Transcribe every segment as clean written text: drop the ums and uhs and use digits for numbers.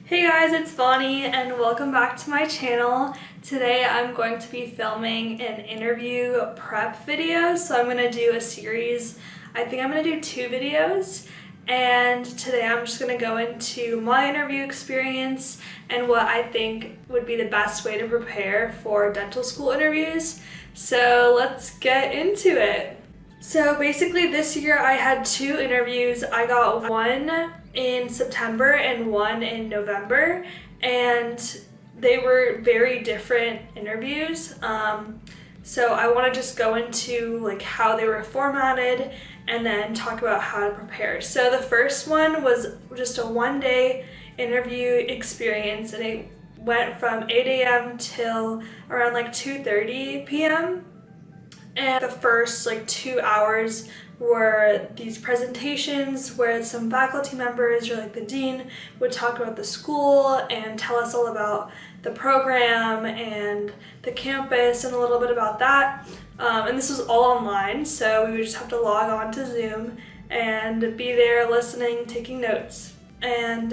Hey guys, it's Bonnie and welcome back to my channel. Today I'm going to be filming an interview prep video. So I'm going to do a series. I think I'm going to do 2 videos. And today I'm just going to go into my interview experience and what I think would be the best way to prepare for dental school interviews. So let's get into it. So basically this year I had 2 interviews. I got one in September and one in November, and they were very different interviews. So I want to just go into like how they were formatted and then talk about how to prepare. So the first one was just a 1-day interview experience, and it went from 8 a.m. till around like 2:30 p.m. And the first 2 hours were these presentations where some faculty members or the dean would talk about the school and tell us all about the program and the campus and a little bit about that. And this was all online, so we would just have to log on to Zoom and be there listening, taking notes. And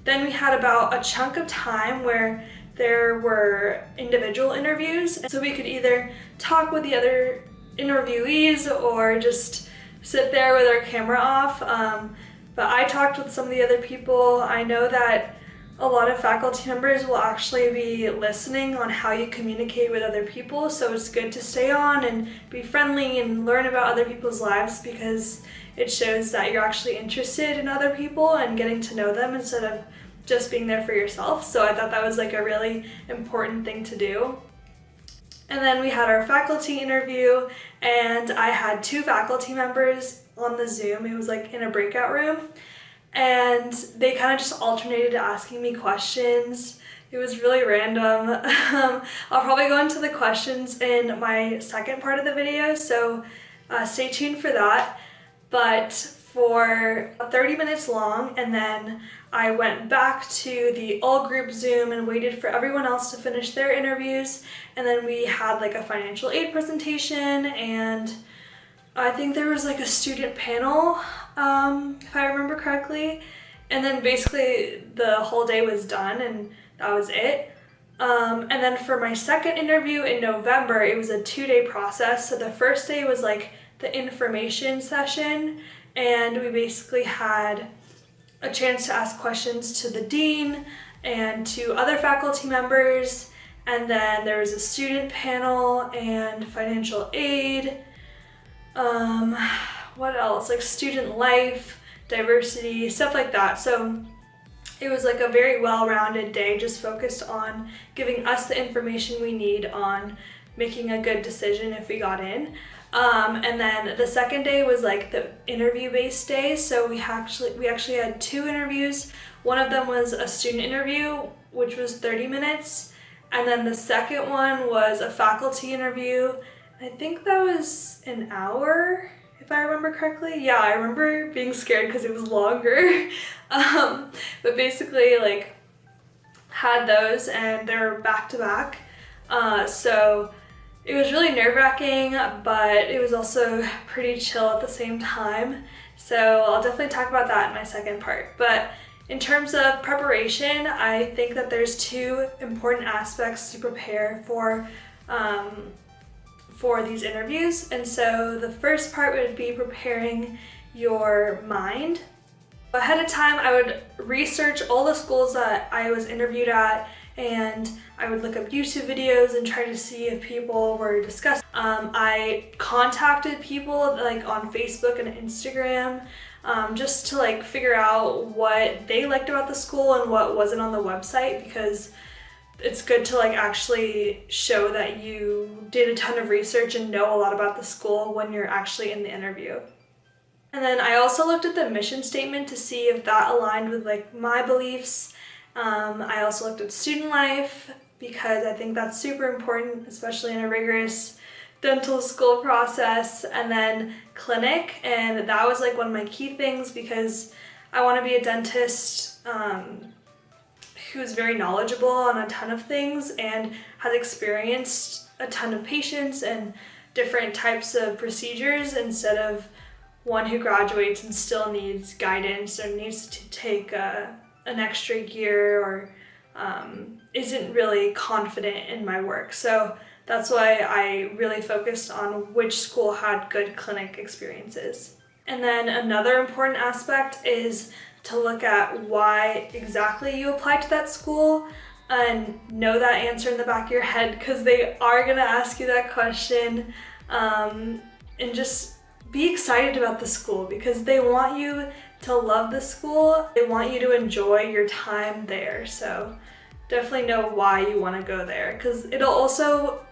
then we had about a chunk of time where there were individual interviews, so we could either talk with the other interviewees or just sit there with our camera off. But I talked with some of the other people. I know that a lot of faculty members will actually be listening on how you communicate with other people, so it's good to stay on and be friendly and learn about other people's lives, because it shows that you're actually interested in other people and getting to know them instead of just being there for yourself. So I thought that was a really important thing to do. And then we had our faculty interview, and I had 2 faculty members on the Zoom. It was in a breakout room, and they kind of just alternated asking me questions. It was really random. I'll probably go into the questions in my second part of the video, so stay tuned for that. But for 30 minutes long, and then I went back to the all group Zoom and waited for everyone else to finish their interviews, and then we had a financial aid presentation, and I think there was a student panel, if I remember correctly, and then basically the whole day was done and that was it. And then for my second interview in November, it was a 2-day process. So the first day was the information session, and we basically had a chance to ask questions to the dean and to other faculty members, and then there was a student panel and financial aid. What else? Student life, diversity, stuff like that. So it was a very well-rounded day, just focused on giving us the information we need on making a good decision if we got in. And then the second day was the interview-based day. So we actually had 2 interviews. One of them was a student interview, which was 30 minutes. And then the second one was a faculty interview. I think that was an hour, if I remember correctly. Yeah, I remember being scared because it was longer. But basically had those, and they're back to back. So it was really nerve-wracking, but it was also pretty chill at the same time. So I'll definitely talk about that in my second part. But in terms of preparation, I think that there's 2 important aspects to prepare for these interviews. And so the first part would be preparing your mind. Ahead of time, I would research all the schools that I was interviewed at, and I would look up YouTube videos and try to see if people were discussing. I contacted people on Facebook and Instagram, just to figure out what they liked about the school and what wasn't on the website, because it's good to actually show that you did a ton of research and know a lot about the school when you're actually in the interview. And then I also looked at the mission statement to see if that aligned with my beliefs. I also looked at student life, because I think that's super important, especially in a rigorous dental school process. And then clinic, and that was one of my key things, because I want to be a dentist who's very knowledgeable on a ton of things and has experienced a ton of patients and different types of procedures, instead of one who graduates and still needs guidance or needs to take an extra year or isn't really confident in my work. So that's why I really focused on which school had good clinic experiences. And then another important aspect is to look at why exactly you applied to that school and know that answer in the back of your head, because they are going to ask you that question. And just be excited about the school because they want you to love the school. They want you to enjoy your time there. So definitely know why you want to go there, because it'll also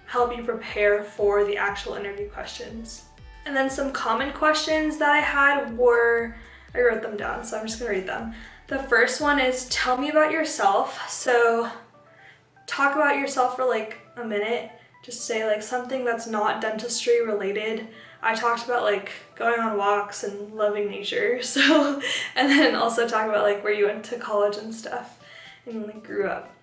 help you prepare for the actual interview questions. And then some common questions that I had were, I wrote them down, so I'm just gonna read them. The first one is, tell me about yourself. So talk about yourself for like a minute. Just say like something that's not dentistry related. I talked about like going on walks and loving nature. So, and then also talk about like where you went to college and stuff and like grew up.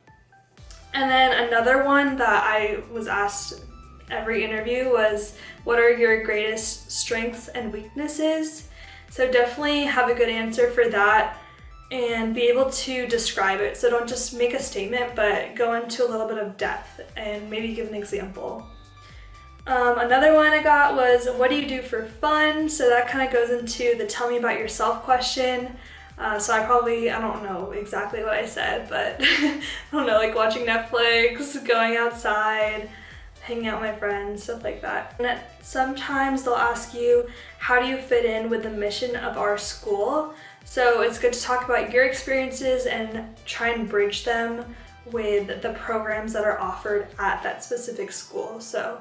And then another one that I was asked every interview was, what are your greatest strengths and weaknesses? So definitely have a good answer for that and be able to describe it. So don't just make a statement, but go into a little bit of depth and maybe give an example. Another one I got was, what do you do for fun? So that kind of goes into the tell me about yourself question. So I don't know exactly what I said, but I don't know, like watching Netflix, going outside, hanging out with my friends, stuff like that. And sometimes they'll ask you, how do you fit in with the mission of our school? So it's good to talk about your experiences and try and bridge them with the programs that are offered at that specific school. So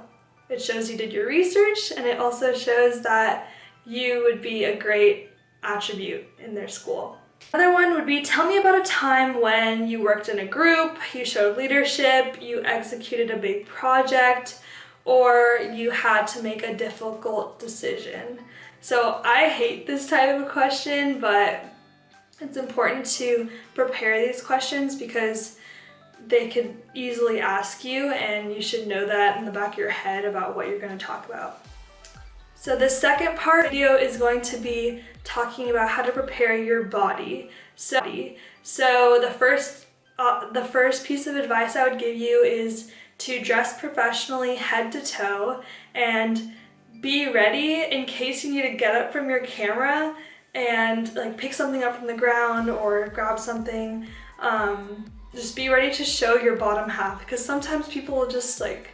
it shows you did your research, and it also shows that you would be a great attribute in their school. Another one would be, tell me about a time when you worked in a group, you showed leadership, you executed a big project, or you had to make a difficult decision. So I hate this type of question, but it's important to prepare these questions because they could easily ask you, and you should know that in the back of your head about what you're going to talk about. So the second part of the video is going to be talking about how to prepare your body. So the first piece of advice I would give you is to dress professionally head to toe and be ready in case you need to get up from your camera and like pick something up from the ground or grab something. Just be ready to show your bottom half, because sometimes people will just like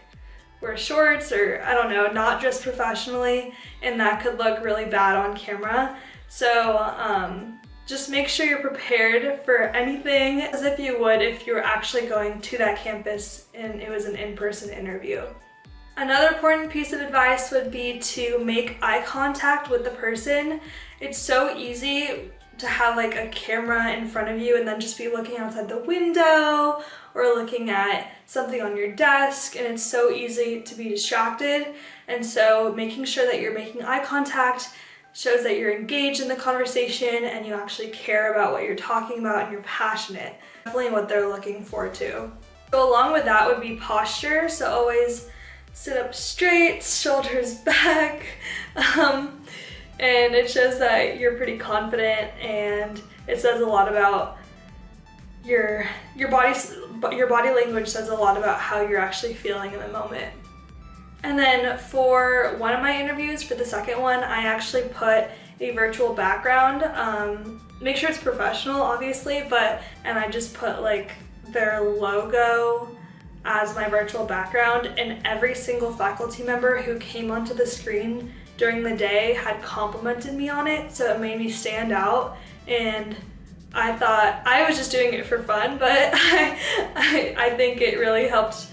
wear shorts or I don't know, not dress professionally, and that could look really bad on camera. So just make sure you're prepared for anything as if you would if you were actually going to that campus and it was an in-person interview. Another important piece of advice would be to make eye contact with the person. It's so easy to have like a camera in front of you and then just be looking outside the window or looking at something on your desk, and it's so easy to be distracted. And so making sure that you're making eye contact shows that you're engaged in the conversation and you actually care about what you're talking about and you're passionate. Definitely what they're looking for too. So along with that would be posture. So always sit up straight, shoulders back, and it shows that you're pretty confident, and it says a lot about your body language says a lot about how you're actually feeling in the moment. And then for one of my interviews, for the second one, I actually put a virtual background. Make sure it's professional, obviously, and I just put like their logo as my virtual background, and every single faculty member who came onto the screen during the day had complimented me on it, so it made me stand out. And I thought I was just doing it for fun, but I think it really helped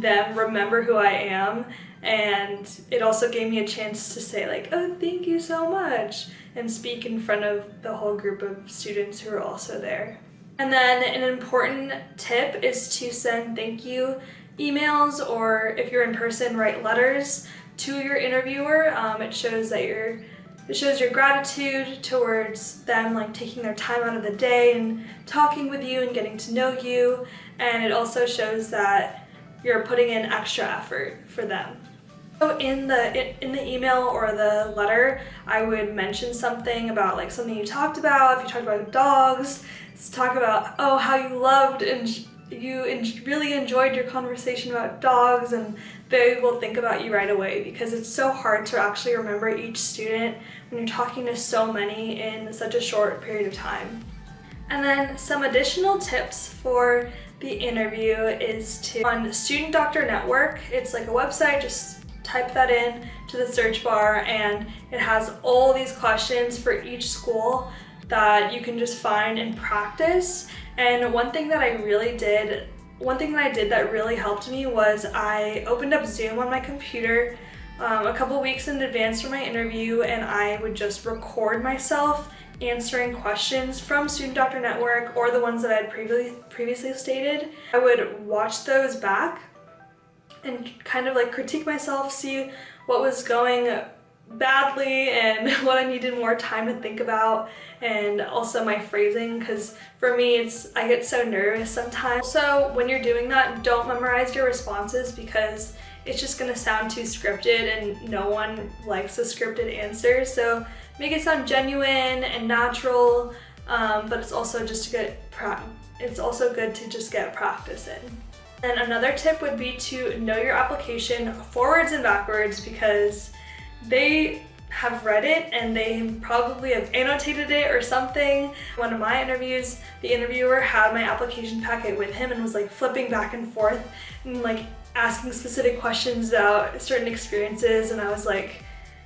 them remember who I am, and it also gave me a chance to say like, oh, thank you so much, and speak in front of the whole group of students who are also there. And then an important tip is to send thank you emails, or if you're in person, write letters to your interviewer. It shows your gratitude towards them, like taking their time out of the day and talking with you and getting to know you. And it also shows that you're putting in extra effort for them. So in the email or the letter, I would mention something about like something you talked about. If you talked about dogs, talk about, oh, how you loved and really enjoyed your conversation about dogs, and they will think about you right away, because it's so hard to actually remember each student when you're talking to so many in such a short period of time. And then some additional tips for the interview is on Student Doctor Network. It's like a website, just type that in to the search bar, and it has all these questions for each school that you can just find and practice. And one thing that I did that really helped me was I opened up Zoom on my computer a couple weeks in advance for my interview, and I would just record myself answering questions from Student Doctor Network or the ones that I had previously stated. I would watch those back and kind of like critique myself, see what was going badly and what I needed more time to think about, and also my phrasing, because for me I get so nervous sometimes. So when you're doing that, don't memorize your responses, because it's just gonna sound too scripted and no one likes the scripted answers. So make it sound genuine and natural, but it's also good to just get practice in. And another tip would be to know your application forwards and backwards, because they have read it and they probably have annotated it or something. One of my interviews, the interviewer had my application packet with him and was like flipping back and forth and like asking specific questions about certain experiences, and I was like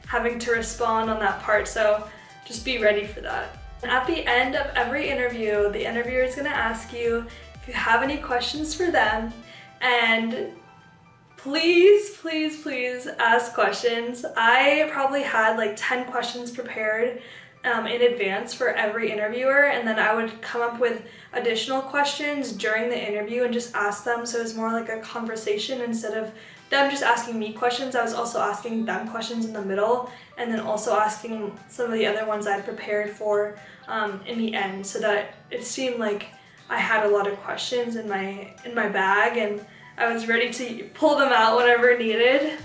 having to respond on that part, so just be ready for that. At the end of every interview, the interviewer is going to ask you if you have any questions for them, and please, please, please ask questions. I probably had like 10 questions prepared in advance for every interviewer, and then I would come up with additional questions during the interview and just ask them, so it was more like a conversation instead of them just asking me questions. I was also asking them questions in the middle, and then also asking some of the other ones I had prepared for in the end, so that it seemed like I had a lot of questions in my bag and I was ready to pull them out whenever needed.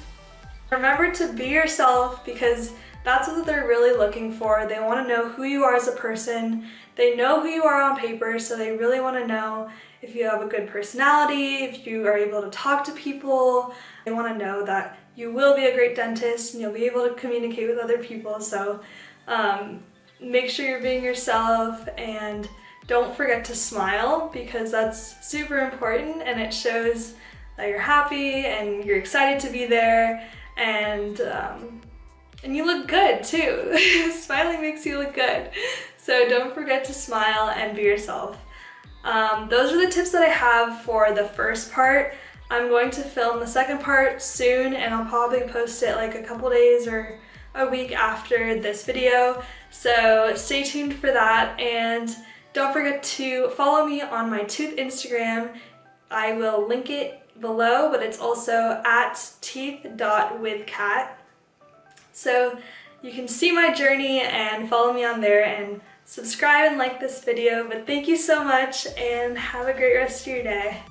Remember to be yourself, because that's what they're really looking for. They want to know who you are as a person. They know who you are on paper, so they really want to know if you have a good personality, if you are able to talk to people. They want to know that you will be a great dentist and you'll be able to communicate with other people. So make sure you're being yourself, and don't forget to smile, because that's super important and it shows that you're happy and you're excited to be there, and you look good too. Smiling makes you look good. So don't forget to smile and be yourself. Those are the tips that I have for the first part. I'm going to film the second part soon, and I'll probably post it like a couple days or a week after this video. So stay tuned for that, and don't forget to follow me on my tooth Instagram. I will link it below, but it's also at teeth.withcat. So you can see my journey and follow me on there, and subscribe and like this video. But thank you so much, and have a great rest of your day.